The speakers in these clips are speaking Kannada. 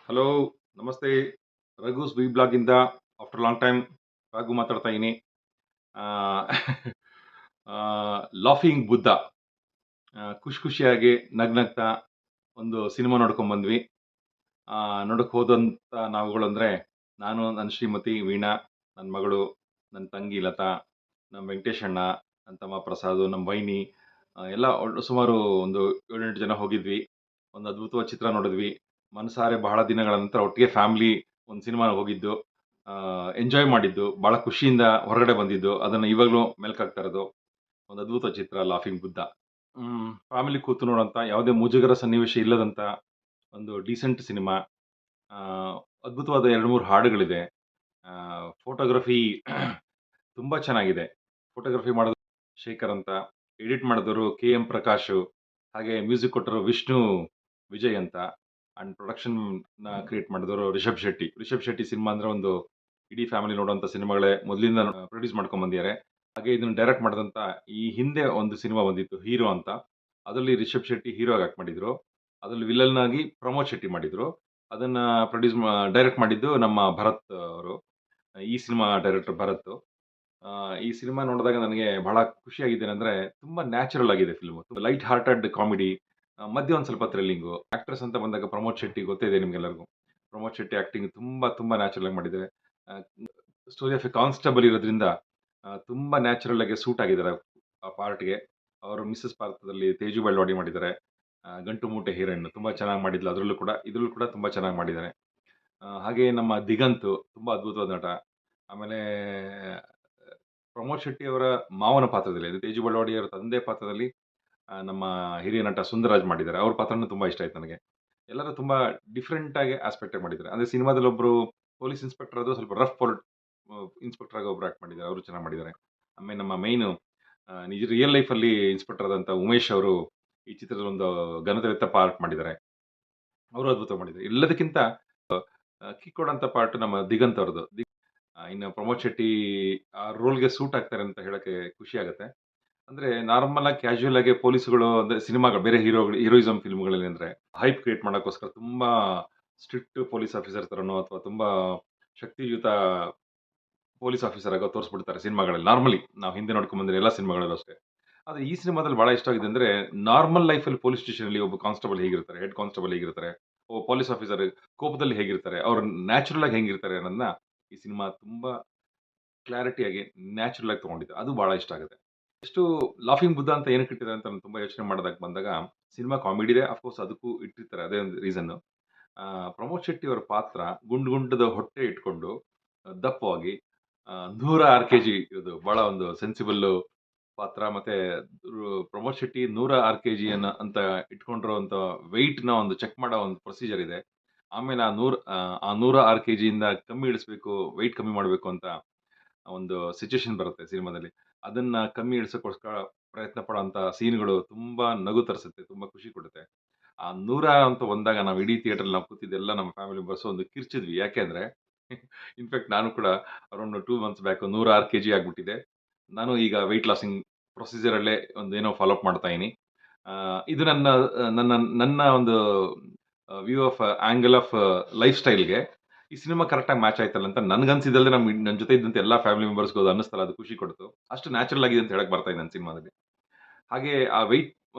ಹಲೋ, ನಮಸ್ತೆ. ರಘುಸ್ ವಿ ಬ್ಲಾಗಿಂದ ಆಫ್ಟರ್ ಲಾಂಗ್ ಟೈಮ್ ರಘು ಮಾತಾಡ್ತಾ ಇದ್ದೀನಿ. ಆ, ಲಾಫಿಂಗ್ ಬುದ್ಧ ಖುಷಿ ಖುಷಿಯಾಗಿ ನಗ್ನಗ್ತಾ ಒಂದು ಸಿನಿಮಾ ನೋಡ್ಕೊಂಡ್ ಬಂದ್ವಿ. ನೋಡಕ್ ಹೋದಂತ ನಾವುಗಳಂದ್ರೆ ನಾನು, ನನ್ನ ಶ್ರೀಮತಿ ವೀಣಾ, ನನ್ನ ಮಗಳು, ನನ್ನ ತಂಗಿ ಲತಾ, ನಮ್ಮ ವೆಂಕಟೇಶ್ ಅಣ್ಣ, ನನ್ನ ತಮ್ಮ ಪ್ರಸಾದ್, ನಮ್ಮ ವೈನಿ, ಎಲ್ಲ ಸುಮಾರು ಒಂದು 7-8 ಜನ ಹೋಗಿದ್ವಿ. ಒಂದು ಅದ್ಭುತವಾದ ಚಿತ್ರ ನೋಡಿದ್ವಿ. ಮನಸಾರೆ ಬಹಳ ದಿನಗಳ ನಂತರ ಒಟ್ಟಿಗೆ ಫ್ಯಾಮಿಲಿ ಒಂದು ಸಿನಿಮಾ ಹೋಗಿದ್ದು, ಎಂಜಾಯ್ ಮಾಡಿದ್ದು, ಬಹಳ ಖುಷಿಯಿಂದ ಹೊರಗಡೆ ಬಂದಿದ್ದು, ಅದನ್ನ ಇವಾಗಲೂ ಮೆಲ್ಕಾಗ್ತಾ ಇರೋದು. ಒಂದು ಅದ್ಭುತ ಚಿತ್ರ ಲಾಫಿಂಗ್ ಬುದ್ಧ. ಫ್ಯಾಮಿಲಿ ಕೂತು ನೋಡೋಂಥ ಯಾವುದೇ ಮುಜುಗರ ಸನ್ನಿವೇಶ ಇಲ್ಲದಂತ ಒಂದು ಡೀಸೆಂಟ್ ಸಿನಿಮಾ. ಆ, ಅದ್ಭುತವಾದ 2-3 ಹಾಡುಗಳಿದೆ. ಫೋಟೋಗ್ರಫಿ ತುಂಬಾ ಚೆನ್ನಾಗಿದೆ. ಫೋಟೋಗ್ರಫಿ ಮಾಡೋದು ಶೇಖರ್ ಅಂತ, ಎಡಿಟ್ ಮಾಡಿದವರು ಕೆ.ಎಂ. ಪ್ರಕಾಶ್, ಹಾಗೆ ಮ್ಯೂಸಿಕ್ ಕೊಟ್ಟರು ವಿಷ್ಣು ವಿಜಯ್ ಅಂತ, ಅಂಡ್ ಪ್ರೊಡಕ್ಷನ್ ಕ್ರಿಯೇಟ್ ಮಾಡಿದವರು ರಿಷಬ್ ಶೆಟ್ಟಿ. ರಿಷಬ್ ಶೆಟ್ಟಿ ಸಿನಿಮಾ ಅಂದ್ರೆ ಒಂದು ಇಡೀ ಫ್ಯಾಮಿಲಿ ನೋಡುವಂತ ಸಿನಿಮಾಗಳೇ ಮೊದಲಿಂದ ಪ್ರೊಡ್ಯೂಸ್ ಮಾಡ್ಕೊಂಡ್ ಬಂದಿದ್ದಾರೆ. ಹಾಗೆ ಇದನ್ನ ಡೈರೆಕ್ಟ್ ಮಾಡಿದಂತ ಈ ಹಿಂದೆ ಒಂದು ಸಿನಿಮಾ ಬಂದಿತ್ತು ಹೀರೋ ಅಂತ. ಅದರಲ್ಲಿ ರಿಷಬ್ ಶೆಟ್ಟಿ ಹೀರೋ ಆಗಿ ಆಕ್ಟ್ ಮಾಡಿದ್ರು. ಅದ್ರಲ್ಲಿ ವಿಲನ್ ಆಗಿ ಪ್ರಮೋದ್ ಶೆಟ್ಟಿ ಮಾಡಿದ್ರು. ಅದನ್ನ ಡೈರೆಕ್ಟ್ ಮಾಡಿದ್ದು ನಮ್ಮ ಭರತ್ ಅವರು. ಈ ಸಿನಿಮಾ ಡೈರೆಕ್ಟರ್ ಭರತ್. ಆ, ಈ ಸಿನಿಮಾ ನೋಡಿದಾಗ ನನಗೆ ಬಹಳ ಖುಷಿಯಾಗಿದ್ದೇನೆಂದ್ರೆ ತುಂಬಾ ನ್ಯಾಚುರಲ್ ಆಗಿದೆ ಫಿಲ್ಮ್. ಲೈಟ್ ಹಾರ್ಟೆಡ್ ಕಾಮಿಡಿ, ಮಧ್ಯೆ ಒಂದ್ ಸ್ವಲ್ಪ ಥ್ರಿಲ್ಲಿಂಗು. ಆಕ್ಟರ್ಸ್ ಅಂತ ಬಂದಾಗ ಪ್ರಮೋದ್ ಶೆಟ್ಟಿ ಗೊತ್ತೇ ಇದೆ ನಿಮ್ಗೆಲ್ಲರಿಗೂ. ಪ್ರಮೋದ್ ಶೆಟ್ಟಿ ಆಕ್ಟಿಂಗ್ ತುಂಬಾ ತುಂಬಾ ನ್ಯಾಚುರಲ್ ಆಗಿ ಮಾಡಿದ್ದಾರೆ. ಸ್ಟೋರಿ ಆಫ್ ಎ ಕಾನ್ಸ್ಟೇಬಲ್ ಇರೋದ್ರಿಂದ ತುಂಬಾ ನ್ಯಾಚುರಲ್ ಆಗಿ ಸೂಟ್ ಆಗಿದ್ದಾರೆ ಆ ಪಾರ್ಟ್‌ಗೆ. ಅವರು ಮಿಸೆಸ್ ಪಾತ್ರದಲ್ಲಿ ತೇಜು ಬೆಳ್ವಾಡಿ ಮಾಡಿದ್ದಾರೆ. ಗಂಟು ಮೂಟೆ ಹೀರೋಯಿನ್ ತುಂಬಾ ಚೆನ್ನಾಗಿ ಮಾಡಿದ್ಲು ಅದ್ರಲ್ಲೂ ಕೂಡ. ಇದ್ರಲ್ಲೂ ಕೂಡ ತುಂಬಾ ಚೆನ್ನಾಗಿ ಮಾಡಿದ್ದಾರೆ. ಹಾಗೆ ನಮ್ಮ ದಿಗಂತ್ ತುಂಬಾ ಅದ್ಭುತವಾದ ನಟ. ಆಮೇಲೆ ಪ್ರಮೋದ್ ಶೆಟ್ಟಿ ಅವರ ಮಾವನ ಪಾತ್ರದಲ್ಲಿ, ಅದು ತೇಜು ಬೆಳ್ವಾಡಿ ಅವರ ತಂದೆ ಪಾತ್ರದಲ್ಲಿ ನಮ್ಮ ಹಿರಿಯ ನಟ ಸುಂದರರಾಜ್ ಮಾಡಿದ್ದಾರೆ. ಅವ್ರ ಪಾತ್ರನೂ ತುಂಬಾ ಇಷ್ಟ ಆಯ್ತು ನನಗೆ. ಎಲ್ಲರೂ ತುಂಬಾ ಡಿಫರೆಂಟ್ ಆಗಿ ಆಸ್ಪೆಕ್ಟ್ ಆಗಿ ಮಾಡಿದ್ದಾರೆ. ಅಂದ್ರೆ ಸಿನಿಮಾದಲ್ಲಿ ಒಬ್ರು ಪೊಲೀಸ್ ಇನ್ಸ್ಪೆಕ್ಟರ್ ಅದು ಸ್ವಲ್ಪ ರಫ್ ಇನ್ಸ್ಪೆಕ್ಟರ್ ಆಗಿ ಒಬ್ರು ಆಕ್ಟ್ ಮಾಡಿದ್ದಾರೆ. ಅವರು ಚೆನ್ನಾಗಿ ಮಾಡಿದ್ದಾರೆ. ಆಮೇಲೆ ನಮ್ಮ ಮೈನ್ ನಿಜ ರಿಯಲ್ ಲೈಫ್ ಅಲ್ಲಿ ಇನ್ಸ್ಪೆಕ್ಟರ್ ಆದಂತ ಉಮೇಶ್ ಅವರು ಈ ಚಿತ್ರದಲ್ಲಿ ಒಂದು ಘನತೆವೆತ್ತ ಪಾರ್ಟ್ ಮಾಡಿದ್ದಾರೆ. ಅವರು ಅದ್ಭುತ ಮಾಡಿದ್ದಾರೆ. ಎಲ್ಲದಕ್ಕಿಂತ ಕಿಕ್ ಕೊಡೋಂತ ಪಾರ್ಟ್ ನಮ್ಮ ದಿಗಂತ್ ಅವ್ರದ್ದು. ಇನ್ನು ಪ್ರಮೋದ್ ಶೆಟ್ಟಿ ಆ ರೋಲ್‌ಗೆ ಸೂಟ್ ಆಗ್ತಾರೆ ಅಂತ ಹೇಳಕ್ಕೆ ಖುಷಿ ಆಗುತ್ತೆ. ಅಂದ್ರೆ ನಾರ್ಮಲ್ ಆಗಿ ಕ್ಯಾಶುಯಲ್ ಆಗಿ ಪೊಲೀಸ್‌ಗಳು ಅಂದ್ರೆ ಸಿನಿಮಾಗಳು ಬೇರೆ ಹೀರೋಯಿಸಂ ಫಿಲ್ಮ್‌ಗಳಲ್ಲಿ ಅಂದ್ರೆ ಹೈಪ್ ಕ್ರಿಯೇಟ್ ಮಾಡಕ್ಕೋಸ್ಕರ ತುಂಬಾ ಸ್ಟ್ರಿಕ್ಟ್ ಪೊಲೀಸ್ ಆಫೀಸರ್ ತರನೋ ಅಥವಾ ತುಂಬಾ ಶಕ್ತಿಯುತ ಪೊಲೀಸ್ ಆಫೀಸರ್ ಆಗೋ ತೋರಿಸ್ಬಿಡ್ತಾರೆ ಸಿನಿಮಾಗಳಲ್ಲಿ. ನಾರ್ಮಲಿ ನಾವು ಹಿಂದೆ ನೋಡ್ಕೊಂಡ್ ಬಂದಿರೋ ಎಲ್ಲಾ ಸಿನಿಮಾಗಳಲ್ಲೂ ಅಷ್ಟೇ. ಆದ್ರೆ ಈ ಸಿನಿಮಾದಲ್ಲಿ ಬಹಳ ಇಷ್ಟ ಆಗಿದೆ ಅಂದ್ರೆ ನಾರ್ಮಲ್ ಲೈಫಲ್ಲಿ ಪೊಲೀಸ್ ಸ್ಟೇಷನ್ ಅಲ್ಲಿ ಒಬ್ಬ ಕಾನ್ಸ್ಟೇಬಲ್ ಹೇಗಿರ್ತಾರೆ, ಹೆಡ್ ಕಾನ್ಸ್ಟೇಬಲ್ ಹೇಗಿರ್ತಾರೆ, ಒಬ್ಬ ಪೊಲೀಸ್ ಆಫೀಸರ್ ಕೋಪದಲ್ಲಿ ಹೇಗಿರ್ತಾರೆ, ಅವ್ರು ನ್ಯಾಚುರಲ್ ಆಗಿ ಹೆಂಗಿರ್ತಾರೆ ಅನ್ನೋದನ್ನ ಈ ಸಿನಿಮಾ ತುಂಬಾ ಕ್ಲಾರಿಟಿ ಆಗಿ ನ್ಯಾಚುರಲ್ ಆಗಿ ತಗೊಂಡಿದೆ. ಅದು ಬಹಳ ಇಷ್ಟ ಆಗುತ್ತೆ. ಎಷ್ಟು ಲಾಫಿಂಗ್ ಬುದ್ಧ ಅಂತ ಏನಕ್ಕೆ ಇಟ್ಟಿದ್ದಾರೆ ಅಂತ ನಾನು ತುಂಬಾ ಯೋಚನೆ ಮಾಡಿದಾಗ ಬಂದಾಗ ಸಿನಿಮಾ ಕಾಮಿಡಿ ಇದೆ. ಅಫ್‌ಕೋರ್ಸ್ ಅದಕ್ಕೂ ಇಟ್ಟಿರ್ತಾರೆ. ಅದೇ ಒಂದು ರೀಸನ್. ಪ್ರಮೋದ್ ಶೆಟ್ಟಿ ಅವರ ಪಾತ್ರ ಗುಂಡ್ ಗುಂಡದ ಹೊಟ್ಟೆ ಇಟ್ಕೊಂಡು ದಪ್ಪವಾಗಿ 106 ಕೆಜಿ ಇರೋದು ಬಹಳ ಒಂದು ಸೆನ್ಸಿಬಲ್ ಪಾತ್ರ. ಮತ್ತೆ ಪ್ರಮೋದ್ ಶೆಟ್ಟಿ 106 ಕೆಜಿಯನ್ನ ಅಂತ ಇಟ್ಕೊಂಡಿರುವಂತ ವೆಯ್ಟ್‌ನ ಒಂದು ಚೆಕ್ ಮಾಡೋ ಒಂದು ಪ್ರೊಸೀಜರ್ ಇದೆ. ಆಮೇಲೆ ಆ 106 ಕೆಜಿಯಿಂದ ಕಮ್ಮಿ ಇಳಿಸ್ಬೇಕು, ವೆಯ್ಟ್ ಕಮ್ಮಿ ಮಾಡ್ಬೇಕು ಅಂತ ಒಂದು ಸಿಚುಯೇಷನ್ ಬರುತ್ತೆ ಸಿನಿಮಾದಲ್ಲಿ. ಅದನ್ನ ಕಮ್ಮಿ ಇಳಿಸಕ್ಕೋಸ್ಕರ ಪ್ರಯತ್ನ ಪಡುವಂತ ಸೀನ್‌ಗಳು ತುಂಬಾ ನಗು ತರಿಸುತ್ತೆ. ತುಂಬಾ ಖುಷಿ ಕೊಡುತ್ತೆ. ಆ 100 ಅಂತ ಬಂದಾಗ ನಾವು ಇಡೀ ಥಿಯೇಟರ್‌ಲ್ಲಿ ನಾವು ಕೂತಿದ್ದೆಲ್ಲ ನಮ್ಮ ಫ್ಯಾಮಿಲಿ ಮೆಂಬರ್ಸ್ ಒಂದು ಕಿರ್ಚಿದ್ವಿ. ಯಾಕೆಂದ್ರೆ ಇನ್‌ಫ್ಯಾಕ್ಟ್ ನಾನು ಕೂಡ ಅರೌಂಡ್ 2 ಮಂತ್ಸ್ ಬ್ಯಾಕ್ 106 ಕೆಜಿ ಆಗ್ಬಿಟ್ಟಿದ್ದೆ. ನಾನು ಈಗ ವೆಯ್ಟ್ ಲಾಸಿಂಗ್ ಪ್ರೊಸೀಜರ್ ಅಲ್ಲೇ ಒಂದು ಏನೋ ಫಾಲೋ ಅಪ್ ಮಾಡ್ತಾ ಇದೀನಿ. ಇದು ನನ್ನ ನನ್ನ ಒಂದು view of angle of life ಸ್ಟೈಲ್‌ಗೆ ಈ ಸಿನಿಮಾ ಕರೆಕ್ಟಾಗಿ ಮ್ಯಾಚ್ ಆಯ್ತಲ್ಲ ಅಂತ ನನ್ಗನ್ಸಿದ್ದಲ್ಲದೆ ನನ್ನ ಜೊತೆ ಇದ್ದಂತ ಎಲ್ಲಾ ಫ್ಯಾಮಿಲಿ ಮೆಂಬರ್ಸ್‌ಗೂ ಅದು ಅನ್ನಿಸ್ತಲ್ಲ, ಅದು ಖುಷಿ ಕೊಡ್ತು. ಅಷ್ಟು ನ್ಯಾಚುರಲ್ ಆಗಿದೆ ಅಂತ ಹೇಳಕ್ ಬರ್ತಾ ಇದೆ ನನ್ನ ಸಿನಿಮಾದಲ್ಲಿ. ಹಾಗೆ ಆ ವೆಯ್ಟ್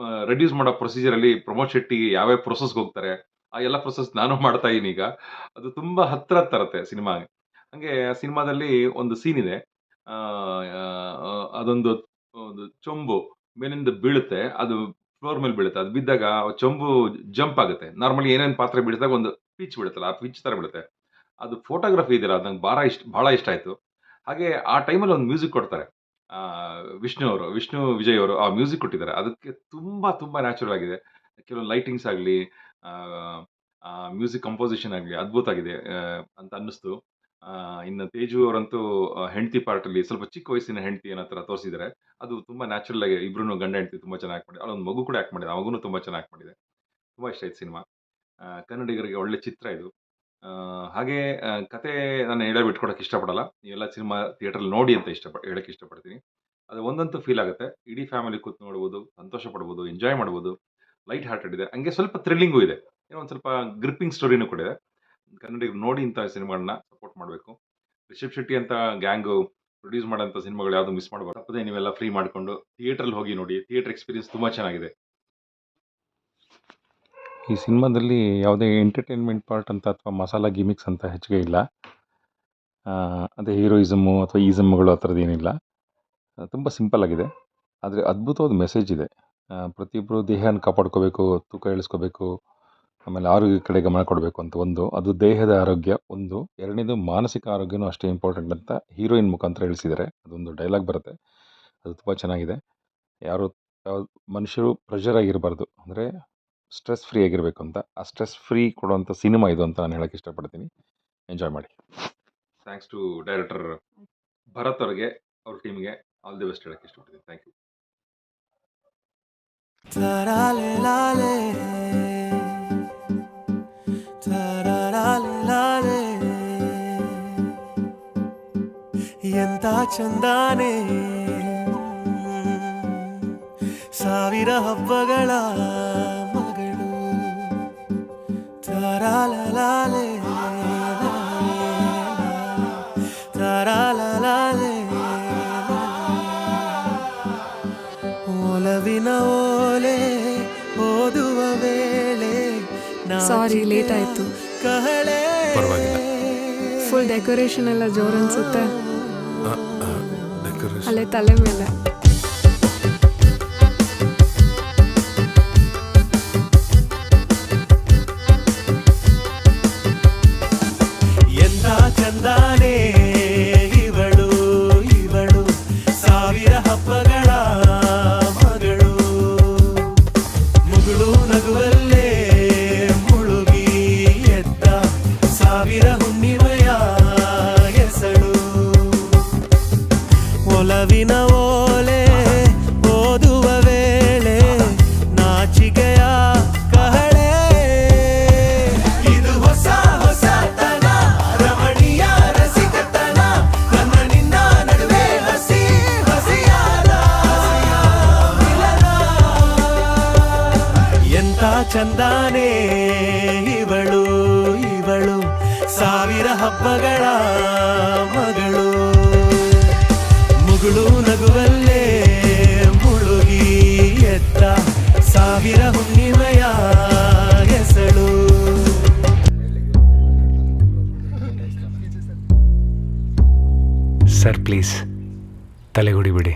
ರಿಡ್ಯೂಸ್ ಮಾಡೋ ಪ್ರೊಸೀಜರ್ ಅಲ್ಲಿ ಪ್ರಮೋದ್ ಶೆಟ್ಟಿ ಯಾವ್ಯಾವ ಪ್ರೊಸೆಸ್‌ಗೆ ಹೋಗ್ತಾರೆ, ಆ ಎಲ್ಲ ಪ್ರೊಸೆಸ್ ನಾನು ಮಾಡ್ತಾ ಇದೀನಿ ಈಗ. ಅದು ತುಂಬಾ ಹತ್ರ ತರುತ್ತೆ ಸಿನಿಮಾಗೆ. ಹಂಗೆ ಆ ಸಿನಿಮಾದಲ್ಲಿ ಒಂದು ಸೀನ್ ಇದೆ. ಆ, ಅದೊಂದು ಒಂದು ಚೊಂಬು ಮೇಲಿಂದ ಬೀಳುತ್ತೆ. ಅದು ಫ್ಲೋರ್ ಮೇಲೆ ಬೀಳುತ್ತೆ. ಅದು ಬಿದ್ದಾಗ ಆ ಚೊಂಬು ಜಂಪ್ ಆಗುತ್ತೆ. ನಾರ್ಮಲಿ ಏನೇನ್ ಪಾತ್ರೆ ಬೀಳಿಸಿದಾಗ ಒಂದು ಪಿಚ್ ಬೀಳುತ್ತಲ್ಲ, ಆ ಪಿಚ್ ತರ ಬೀಳುತ್ತೆ. ಅದು ಫೋಟೋಗ್ರಫಿ ಇದೆಯಲ್ಲ, ಅದು ನಂಗೆ ಬಹಳ ಇಷ್ಟ ಆಯ್ತು. ಹಾಗೆ ಆ ಟೈಮಲ್ಲಿ ಒಂದು ಮ್ಯೂಸಿಕ್ ಕೊಡ್ತಾರೆ. ಆ, ವಿಷ್ಣು ವಿಜಯ್ ಅವರು ಆ ಮ್ಯೂಸಿಕ್ ಕೊಟ್ಟಿದ್ದಾರೆ. ಅದಕ್ಕೆ ತುಂಬಾ ತುಂಬಾ ನ್ಯಾಚುರಲ್ ಆಗಿದೆ. ಕೆಲವೊಂದು ಲೈಟಿಂಗ್ಸ್ ಆಗ್ಲಿ, ಆ, ಆ ಮ್ಯೂಸಿಕ್ ಕಂಪೋಸಿಷನ್ ಆಗ್ಲಿ ಅದ್ಭುತ ಆಗಿದೆ ಅಂತ ಅನ್ನಿಸ್ತು. ಇನ್ನು ತೇಜು ಅವರಂತೂ ಹೆಂಡತಿ ಪಾರ್ಟ್ ಅಲ್ಲಿ ಸ್ವಲ್ಪ ಚಿಕ್ಕ ವಯಸ್ಸಿನ ಹೆಂಡತಿ ಅನ್ನೋ ತರ ತೋರಿಸಿದ್ದಾರೆ. ಅದು ತುಂಬಾ ನ್ಯಾಚುರಲ್ ಆಗಿ ಇಬ್ರು ಗಂಡ ಹೆಂಡತಿ ತುಂಬಾ ಚೆನ್ನಾಗಿ ಆಕ್ಟ್ ಮಾಡಿದ್ದಾರೆ. ಅಲ್ಲೊಂದು ಮಗು ಕೂಡ ಆಕ್ಟ್ ಮಾಡಿದೆ. ಆ ಮಗುನು ತುಂಬಾ ಚೆನ್ನಾಗಿ ಆಕ್ಟ್ ಮಾಡಿದೆ. ತುಂಬಾ ಇಷ್ಟ ಆಯ್ತು ಸಿನಿಮಾ. ಕನ್ನಡಿಗರಿಗೆ ಒಳ್ಳೆ ಚಿತ್ರ ಇದು. ಆ, ಹಾಗೆ ಕತೆ ನಾನು ಹೇಳಿ ಬಿಟ್ಕೊಡಕ್ಕೆ ಇಷ್ಟಪಡಲ್ಲ. ನೀವೆಲ್ಲ ಸಿನಿಮಾ ಥಿಯೇಟರ್‌ಲ್ಲಿ ನೋಡಿ ಅಂತ ಹೇಳಕ್ ಇಷ್ಟಪಡ್ತೀನಿ. ಅದು ಒಂದಂತೂ ಫೀಲ್ ಆಗುತ್ತೆ. ಇಡೀ ಫ್ಯಾಮಿಲಿ ಕೂತು ನೋಡ್ಬೋದು, ಸಂತೋಷ ಪಡ್ಬೋದು, ಎಂಜಾಯ್ ಮಾಡ್ಬೋದು. ಲೈಟ್ ಹಾರ್ಟೆಡ್ ಇದೆ. ಹಂಗೆ ಸ್ವಲ್ಪ ಥ್ರಿಲ್ಲಿಂಗು ಇದೆ. ಏನೋ ಒಂದ್ ಸ್ವಲ್ಪ ಗ್ರಿಪ್ಪಿಂಗ್ ಸ್ಟೋರಿನೂ ಕೂಡ ಇದೆ. ಕನ್ನಡಿಗರು ನೋಡಿ ಇಂಥ ಸಿನಿಮಾಗಳನ್ನ ಸಪೋರ್ಟ್ ಮಾಡಬೇಕು. ರಿಷಬ್ ಶೆಟ್ಟಿ ಅಂತ ಗ್ಯಾಂಗು ಪ್ರೊಡ್ಯೂಸ್ ಮಾಡೋಂಥ ಸಿನಿಮಾಗಳು ಯಾವುದು ಮಿಸ್ ಮಾಡಬಾರ್ದು. ತಪ್ಪದೆ ನೀವೆಲ್ಲ ಫ್ರೀ ಮಾಡಿಕೊಂಡು ಥಿಯೇಟ್ರಲ್ಲಿ ಹೋಗಿ ನೋಡಿ. ಥಿಯೇಟರ್ ಎಕ್ಸ್ಪೀರಿಯನ್ಸ್ ತುಂಬ ಚೆನ್ನಾಗಿದೆ. ಈ ಸಿನಿಮಾದಲ್ಲಿ ಯಾವುದೇ ಎಂಟರ್ಟೈನ್ಮೆಂಟ್ ಪಾರ್ಟ್ ಅಂತ ಅಥವಾ ಮಸಾಲಾ ಗಿಮಿಕ್ಸ್ ಅಂತ ಹೆಚ್ಚಿಗೆ ಇಲ್ಲ. ಅದೇ ಹೀರೋಯಿಸಮ್ಮು ಅಥವಾ ಈಸಮ್ಗಳು ಆ ಥರದ್ದು ಏನಿಲ್ಲ. ತುಂಬ ಸಿಂಪಲ್ ಆಗಿದೆ. ಆದರೆ ಅದ್ಭುತವಾದ ಮೆಸೇಜ್ ಇದೆ. ಪ್ರತಿಯೊಬ್ಬರು ದೇಹನ ಕಾಪಾಡ್ಕೋಬೇಕು, ತೂಕ ಇಳಿಸ್ಕೋಬೇಕು, ಆಮೇಲೆ ಆರೋಗ್ಯದ ಕಡೆ ಗಮನ ಕೊಡಬೇಕು ಅಂತ ಒಂದು. ಅದು ದೇಹದ ಆರೋಗ್ಯ ಒಂದು. ಎರಡನೇದು ಮಾನಸಿಕ ಆರೋಗ್ಯನೂ ಅಷ್ಟೇ ಇಂಪಾರ್ಟೆಂಟ್ ಅಂತ ಹೀರೋಯಿನ್ ಮುಖಾಂತರ ತಿಳಿಸಿದ್ದಾರೆ. ಅದೊಂದು ಡೈಲಾಗ್ ಬರುತ್ತೆ. ಅದು ತುಂಬ ಚೆನ್ನಾಗಿದೆ. ಯಾರು ಮನುಷ್ಯರು ಪ್ರೆಷರ್ ಆಗಿರಬಾರ್ದು, ಅಂದರೆ ಸ್ಟ್ರೆಸ್ ಫ್ರೀ ಆಗಿರಬೇಕು ಅಂತ. ಆ ಸ್ಟ್ರೆಸ್ ಫ್ರೀ ಕೊಡುವಂಥ ಸಿನಿಮಾ ಇದು ಅಂತ ನಾನು ಹೇಳೋಕ್ಕೆ ಇಷ್ಟಪಡ್ತೀನಿ. ಎಂಜಾಯ್ ಮಾಡಿ. ಥ್ಯಾಂಕ್ಸ್ ಟು ಡೈರೆಕ್ಟರ್ ಭರತ್ ಅವ್ರಿಗೆ, ಅವ್ರ ಟೀಮ್ಗೆ ಆಲ್ ದಿ ಬೆಸ್ಟ್ ಹೇಳೋಕ್ಕೆ ಇಷ್ಟಪಡ್ತೀನಿ. Thank you. Ta-ra-le-la-le, ta-ra-ra-le-la-le. ಎಂತ ಚಂದಾನೆ ಸಾವಿರ ಹಬ್ಬಗಳ ಮಗಳು. ತಾರಾಲಲಾಲೆ ತಾರಾಲಲಾಲೆ ಒಲವಿನ ಓಲೆ ಓದುವ ವೇಳೆ ಸಾರಿ ಲೇಟ್ ಆಯಿತು. ಕಹಳೆ ಫುಲ್ ಡೆಕೋರೇಷನ್ ಎಲ್ಲ ಜೋರು ಅನ್ಸುತ್ತೆ. ಅಲ್ಲೇ ತಲೆ ಮೇಲೆ ಎಂತ ಚಂದಾನೆ ಇವಳು ಇವಳು ಸಾವಿರ ಹಬ್ಬಗಳ ಮಗಳು. ಮುಗುಳು ನಗುವಲ್ಲೇ ಮುಳುಗಿ ಎದ್ದ ಸಾವಿರ ಹುಣ್ಣಿಮೆಯ ಹೆಸಳು. ಒಲವಿನ ಓಲೆ ಓದುವ ವೇಳೆ ನಾಚಿಕೆಯ ಕಹಳೆ. ಇದು ಹೊಸ ಹೊಸತನ ರಮಣೀಯ ರಸಿಕತನ ನನ್ನ ನಿನ್ನ ನಡುವೆ ಹಸಿ ಹಸಿಯಾದ ಮಿಲನ. ಎಂತ ಚಂದಾನೆ ಇವಳು ಇವಳು ಸಾವಿರ ಹಬ್ಬಗಳ ಮಗಳು. ಮುಗುಳು ನಗುವಲ್ಲೇ ಮುಳುಗಿ ಎದ್ದ ಸಾವಿರ ಹುಣ್ಣಿಮೆಯ ಹೆಸಳು. ಸರ್ ಪ್ಲೀಸ್ ತಲೆಗುಡಿ ಬಿಡಿ.